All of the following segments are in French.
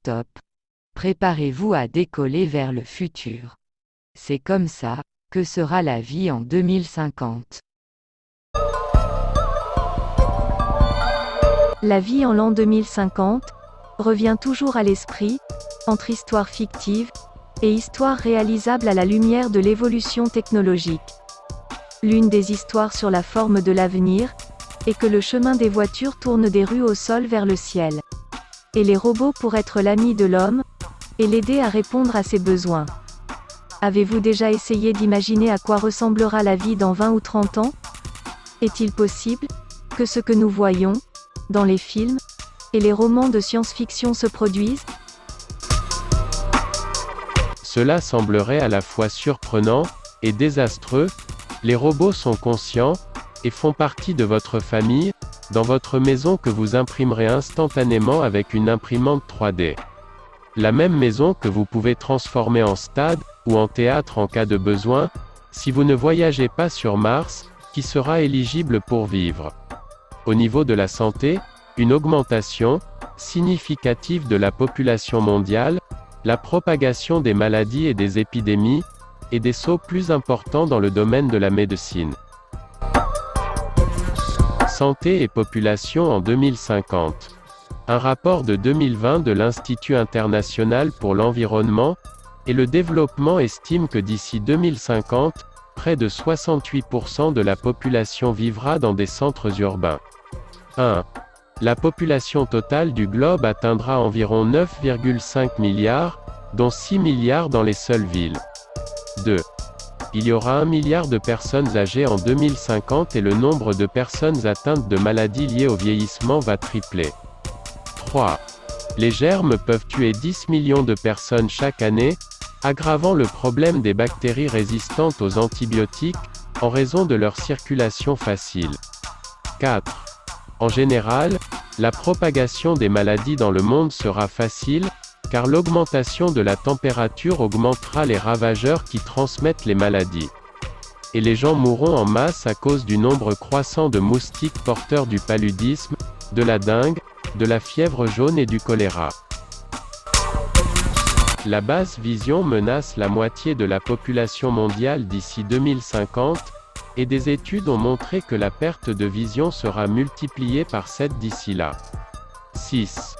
stop. Préparez-vous à décoller vers le futur. C'est comme ça que sera la vie en 2050. La vie en l'an 2050 revient toujours à l'esprit, entre histoire fictive et histoire réalisable à la lumière de l'évolution technologique. L'une des histoires sur la forme de l'avenir est que le chemin des voitures tourne des rues au sol vers le ciel. Et les robots pourraient être l'ami de l'homme et l'aider à répondre à ses besoins. Avez-vous déjà essayé d'imaginer à quoi ressemblera la vie dans 20 ou 30 ans? Est-il possible que ce que nous voyons dans les films et les romans de science-fiction se produisent? Cela semblerait à la fois surprenant et désastreux. Les robots sont conscients et font partie de votre famille, dans votre maison que vous imprimerez instantanément avec une imprimante 3D. La même maison que vous pouvez transformer en stade ou en théâtre en cas de besoin, si vous ne voyagez pas sur Mars, qui sera éligible pour vivre. Au niveau de la santé, une augmentation significative de la population mondiale, la propagation des maladies et des épidémies, et des sauts plus importants dans le domaine de la médecine. Santé et population en 2050. Un rapport de 2020 de l'Institut international pour l'environnement et le développement estime que d'ici 2050, près de 68% de la population vivra dans des centres urbains. 1. La population totale du globe atteindra environ 9,5 milliards, dont 6 milliards dans les seules villes. 2. Il y aura 1 milliard de personnes âgées en 2050 et le nombre de personnes atteintes de maladies liées au vieillissement va tripler. 3. Les germes peuvent tuer 10 millions de personnes chaque année, aggravant le problème des bactéries résistantes aux antibiotiques, en raison de leur circulation facile. 4. En général, la propagation des maladies dans le monde sera facile, car l'augmentation de la température augmentera les ravageurs qui transmettent les maladies. Et les gens mourront en masse à cause du nombre croissant de moustiques porteurs du paludisme, de la dengue, de la fièvre jaune et du choléra. La basse vision menace la moitié de la population mondiale d'ici 2050, et des études ont montré que la perte de vision sera multipliée par 7 d'ici là. 6.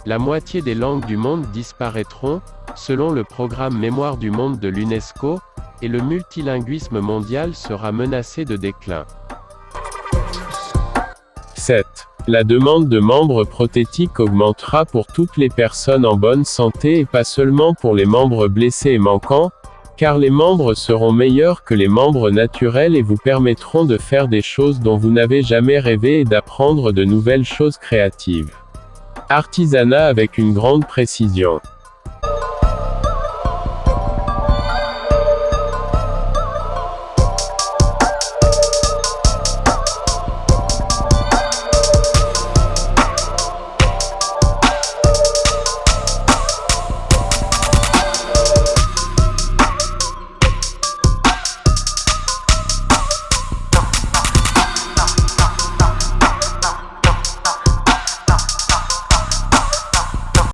La moitié des langues du monde disparaîtront, selon le programme Mémoire du monde de l'UNESCO, et le multilinguisme mondial sera menacé de déclin. 7. La demande de membres prothétiques augmentera pour toutes les personnes en bonne santé et pas seulement pour les membres blessés et manquants, car les membres seront meilleurs que les membres naturels et vous permettront de faire des choses dont vous n'avez jamais rêvé et d'apprendre de nouvelles choses créatives. Artisanat avec une grande précision.